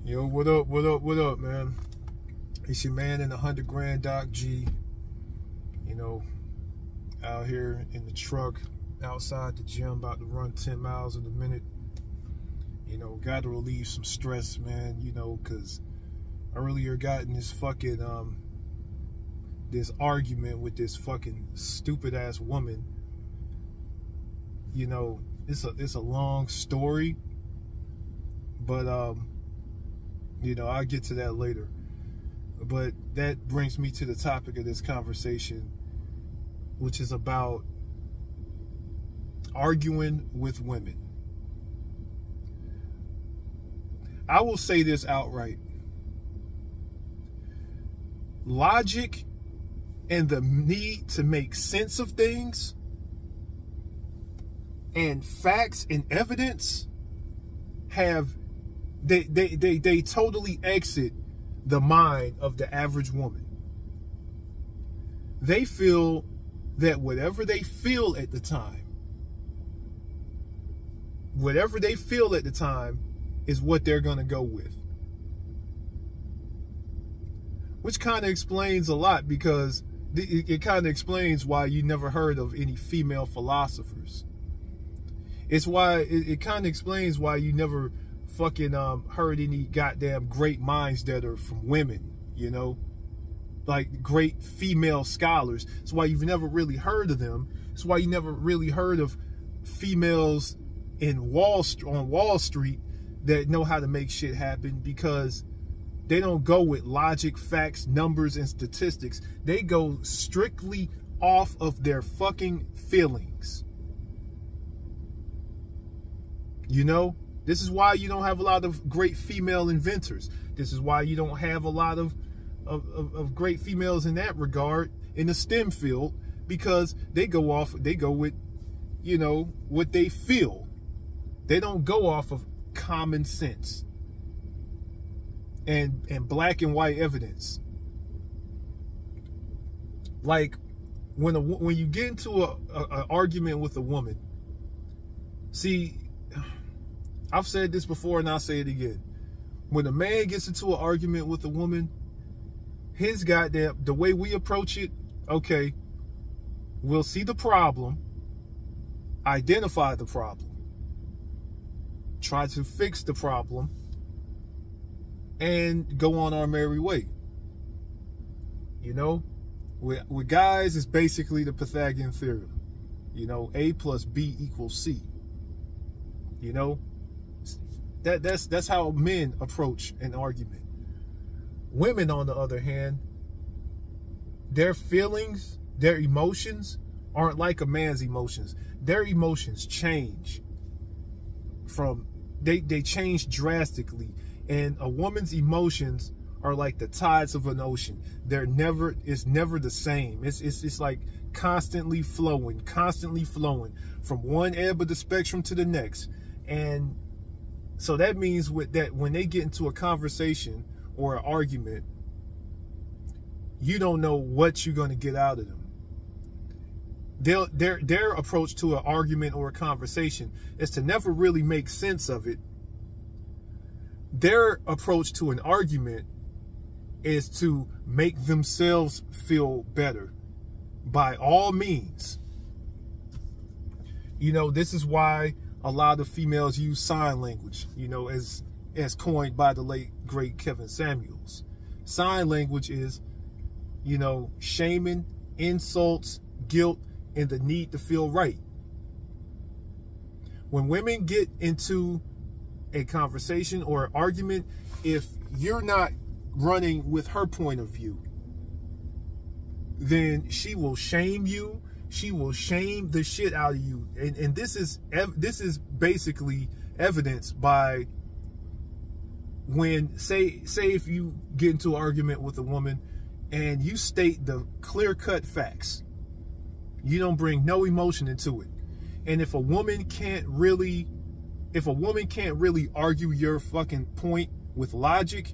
Yo, what up, what up, what up, man? It's your man in the 100 grand, Doc G. You know, out here in the truck, outside the gym, about to run 10 miles in a minute. You know, got to relieve some stress, man, you know, because earlier got in this fucking, this argument with this fucking stupid-ass woman. You know, it's a long story, but, you know, I'll get to that later. But that brings me to the topic of this conversation, which is about arguing with women. I will say this outright. Logic and the need to make sense of things and facts and evidence have they totally exit the mind of the average woman. They feel that whatever they feel at the time is what they're going to go with. Which kind of explains a lot, because it kind of explains why you never heard of any female philosophers. It's why it kind of explains why you never fucking heard any goddamn great minds that are from women, you know, like great female scholars. It's why you've never really heard of them. It's why you never really heard of females on Wall Street that know how to make shit happen, because they don't go with logic, facts, numbers, and statistics. They go strictly off of their fucking feelings. You know? This is why you don't have a lot of great female inventors. This is why you don't have a lot of great females in that regard in the STEM field, because they go with, you know, what they feel. They don't go off of common sense and black and white evidence. Like when you get into a argument with a woman, see, I've said this before and I'll say it again. When a man gets into an argument with a woman, the way we approach it, okay, we'll see the problem, identify the problem, try to fix the problem, and go on our merry way. You know, with guys, it's basically the Pythagorean theorem. You know, A plus B equals C. You know, that's how men approach an argument. Women, on the other hand, their feelings, their emotions aren't like a man's emotions. Their emotions change they change drastically. And a woman's emotions are like the tides of an ocean. It's never the same. It's like constantly flowing from one ebb of the spectrum to the next. And so that means that when they get into a conversation or an argument, you don't know what you're going to get out of them. Their approach to an argument or a conversation is to never really make sense of it. Their approach to an argument is to make themselves feel better by all means. You know, this is why a lot of females use sign language, you know, as coined by the late, great Kevin Samuels. Sign language is, you know, shaming, insults, guilt, and the need to feel right. When women get into a conversation or an argument, if you're not running with her point of view, then she will shame you. She will shame the shit out of you. And this is basically evidenced by when, say if you get into an argument with a woman and you state the clear-cut facts. You don't bring no emotion into it. And if a woman can't really argue your fucking point with logic,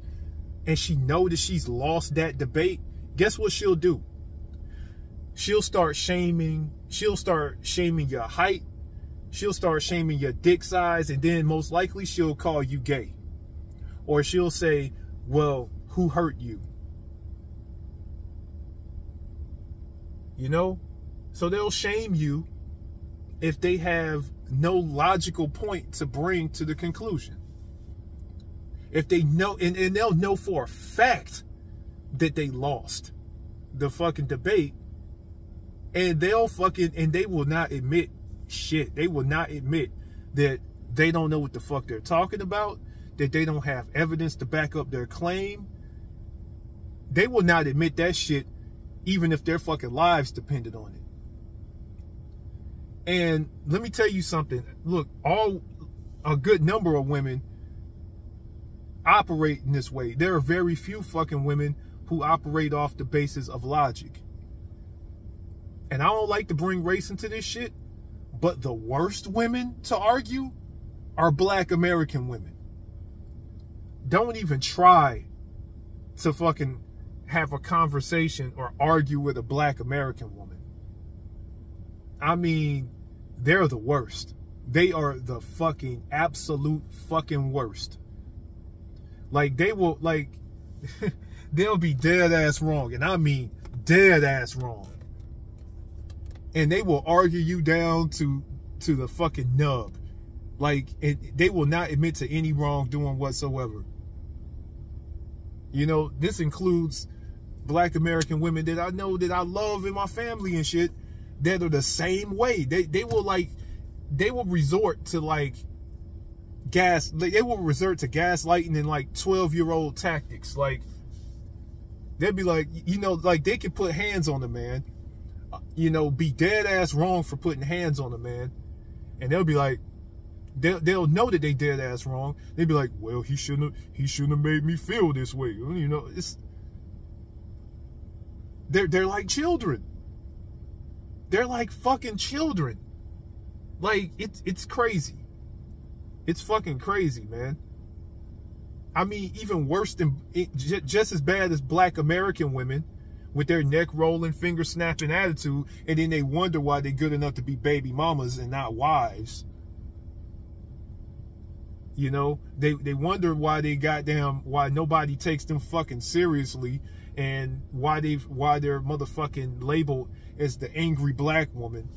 and she know that she's lost that debate, guess what she'll do? She'll start shaming your height. She'll start shaming your dick size, and then most likely she'll call you gay. Or she'll say, well, who hurt you? You know? So they'll shame you if they have no logical point to bring to the conclusion. If they know, and they'll know for a fact that they lost the fucking debate, and they will not admit shit. They will not admit that they don't know what the fuck they're talking about, that they don't have evidence to back up their claim. They will not admit that shit, even if their fucking lives depended on it. And let me tell you something. Look, a good number of women operate in this way. There are very few fucking women who operate off the basis of logic. And I don't like to bring race into this shit, but the worst women to argue are Black American women. Don't even try to fucking have a conversation or argue with a Black American woman. I mean, they're the worst. They are the fucking absolute fucking worst. Like, they will, like, they'll be dead ass wrong. And I mean dead ass wrong. And they will argue you down to the fucking nub. Like, they will not admit to any wrongdoing whatsoever. You know, this includes Black American women that I know, that I love in my family and shit, that are the same way. They will resort to like they will resort to gaslighting and like 12-year-old tactics. Like, they'd be like, you know, like they could put hands on the man, you know, be dead ass wrong for putting hands on the man, and they'll be like, they'll know that they dead ass wrong. They'd be like, well, he shouldn't have made me feel this way. You know, they're like children. They're like fucking children. Like, it's crazy. It's fucking crazy, man. I mean, even worse than, just as bad as Black American women with their neck rolling, finger snapping attitude, and then they wonder why they're good enough to be baby mamas and not wives. You know, they wonder why why nobody takes them fucking seriously, and why they're motherfucking labeled as the angry Black woman.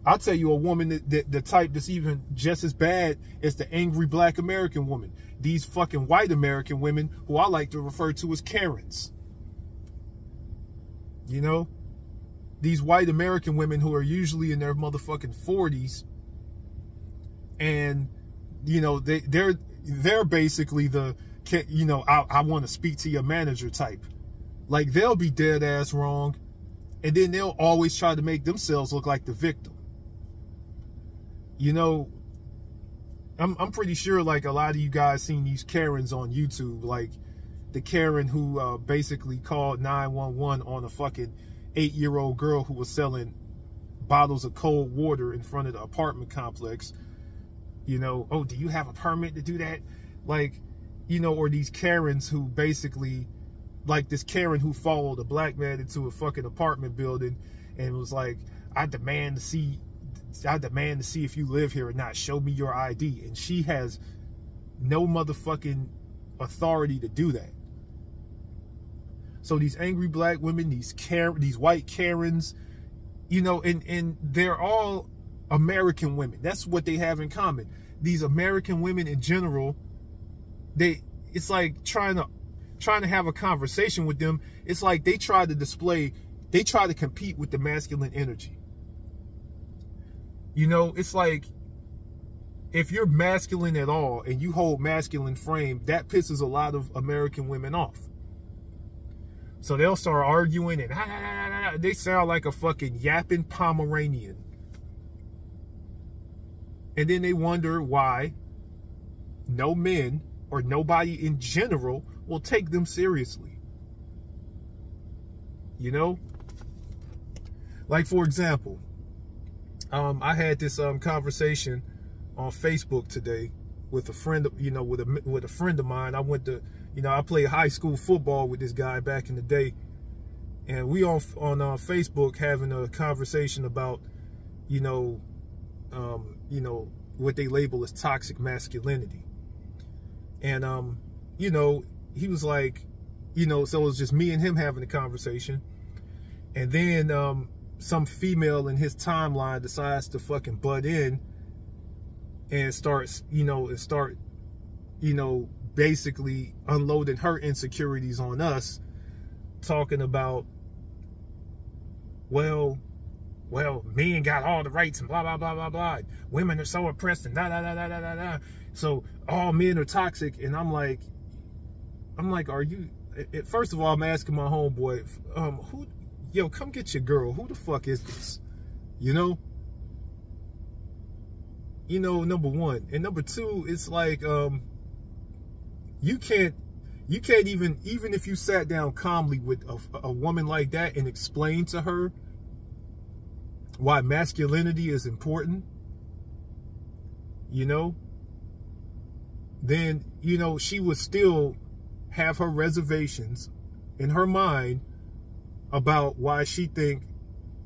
I'll tell you a woman that the type that's even just as bad as the angry Black American woman. These fucking white American women who I like to refer to as Karens. You know? These white American women who are usually in their motherfucking 40s. And, you know, they're basically the, you know, I want to speak to your manager type. Like, they'll be dead ass wrong, and then they'll always try to make themselves look like the victim. You know, I'm pretty sure like a lot of you guys seen these Karens on YouTube, like the Karen who basically called 911 on a fucking 8-year-old girl who was selling bottles of cold water in front of the apartment complex. You know, oh, do you have a permit to do that? Like, you know, or these Karens who basically, like this Karen who followed a Black man into a fucking apartment building and was like, I demand to see if you live here or not. Show me your ID. And she has no motherfucking authority to do that. So these angry Black women, these white Karens, you know, and they're all American women. That's what they have in common. These American women in general, it's like trying to have a conversation with them. It's like they try to compete with the masculine energy. You know, it's like, if you're masculine at all and you hold masculine frame, that pisses a lot of American women off. So they'll start arguing and they sound like a fucking yapping Pomeranian. And then they wonder why no men or nobody in general will take them seriously. You know? Like, for example, I had this conversation on Facebook today with a friend, you know, with a friend of mine. I went to, you know, I played high school football with this guy back in the day, and we on Facebook having a conversation about, you know, what they label as toxic masculinity. And, you know, he was like, you know, so it was just me and him having a conversation. And then some female in his timeline decides to fucking butt in and starts, you know, basically unloading her insecurities on us, talking about, well, men got all the rights and blah, blah, blah, blah, blah. Women are so oppressed and da, da, da, da, da, da, da. So all men are toxic. And I'm like, are you, first of all, I'm asking my homeboy, yo, come get your girl. Who the fuck is this? You know, number one. And number two, it's like, you can't even if you sat down calmly with a woman like that and explained to her why masculinity is important, you know, then, you know, she would still have her reservations in her mind about why she think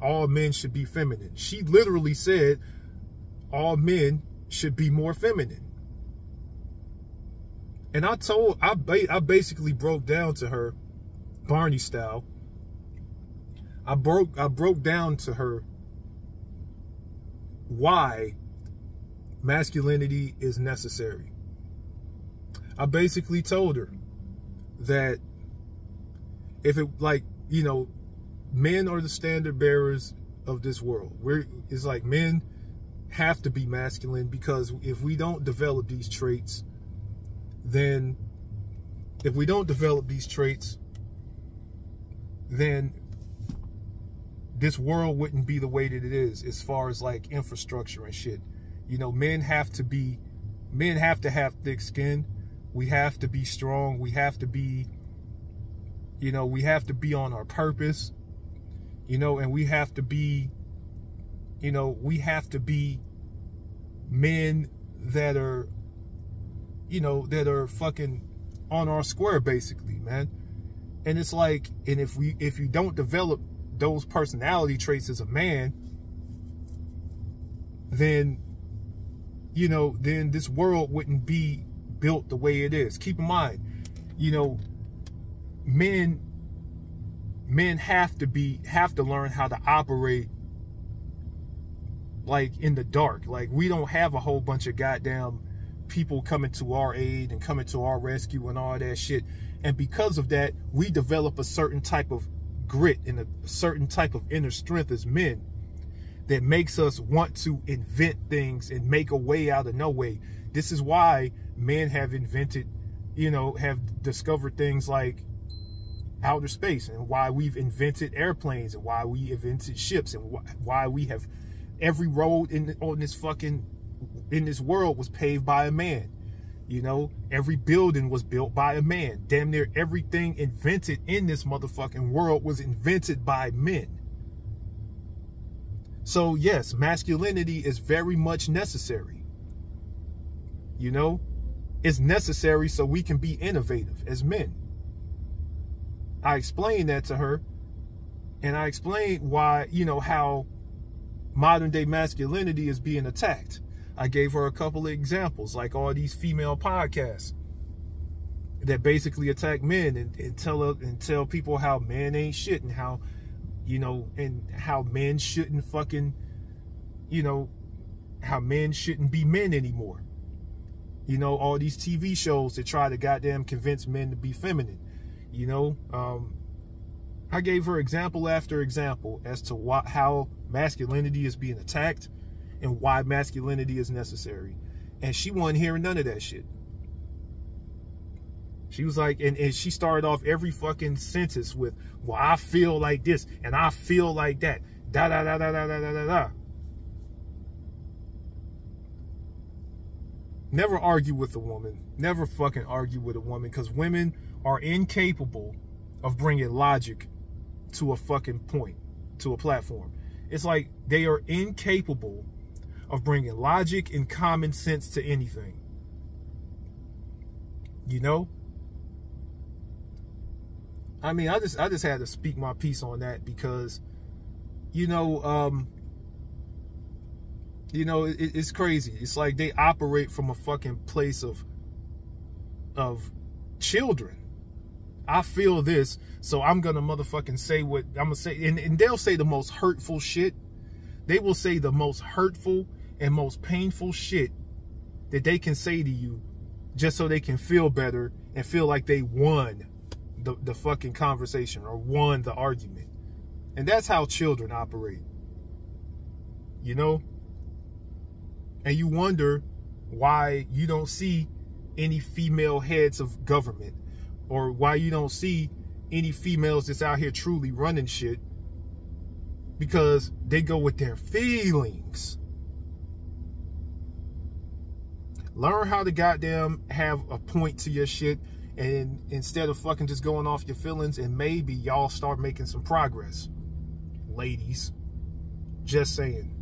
all men should be feminine. She literally said all men should be more feminine. And I basically broke down to her, Barney style. I broke down to her why masculinity is necessary. I basically told her that if it, like, you know, men are the standard bearers of this world. It's like men have to be masculine, because if we don't develop these traits, then this world wouldn't be the way that it is, as far as like infrastructure and shit. You know, men have to have thick skin. We have to be strong. We have to be, you know, we have to be on our purpose, you know, and we have to be, you know, we have to be men that are, you know, that are fucking on our square, basically, man. And it's like, and if you don't develop those personality traits as a man, then, you know, then this world wouldn't be built the way it is. Keep in mind, you know, men have to learn how to operate like in the dark. Like, we don't have a whole bunch of goddamn people coming to our aid and coming to our rescue and all that shit. And because of that, we develop a certain type of grit and a certain type of inner strength as men that makes us want to invent things and make a way out of no way. This is why men have invented, you know, have discovered things like outer space, and why we've invented airplanes, and why we invented ships, and why we have every road in this world was paved by a man. You know, every building was built by a man. Damn near everything invented in this motherfucking world was invented by men. So yes, masculinity is very much necessary. You know, it's necessary so we can be innovative as men. I explained that to her, and I explained why, you know, how modern day masculinity is being attacked. I gave her a couple of examples, like all these female podcasts that basically attack men and tell people how men ain't shit, and how, you know, and how men shouldn't fucking, you know, how men shouldn't be men anymore. You know, all these TV shows that try to goddamn convince men to be feminine. You know, I gave her example after example as to how masculinity is being attacked and why masculinity is necessary. And she wasn't hearing none of that shit. She was like, and she started off every fucking sentence with, well, I feel like this and I feel like that. Da da da da da da da da da. Never argue with a woman. Never fucking argue with a woman, because women are incapable of bringing logic to a fucking point, to a platform. It's like they are incapable of bringing logic and common sense to anything. You know? I mean, I just had to speak my piece on that, because, you know, it's crazy. It's like they operate from a fucking place of of children. I feel this, so I'm gonna motherfucking say what I'm gonna say, and they'll say the most hurtful shit. They will say the most hurtful and most painful shit that they can say to you, just so they can feel better and feel like they won the fucking conversation or won the argument. And that's how children operate, you know? And you wonder why you don't see any female heads of government, or why you don't see any females that's out here truly running shit, because they go with their feelings. Learn how to goddamn have a point to your shit, and instead of fucking just going off your feelings, and maybe y'all start making some progress. Ladies, just saying.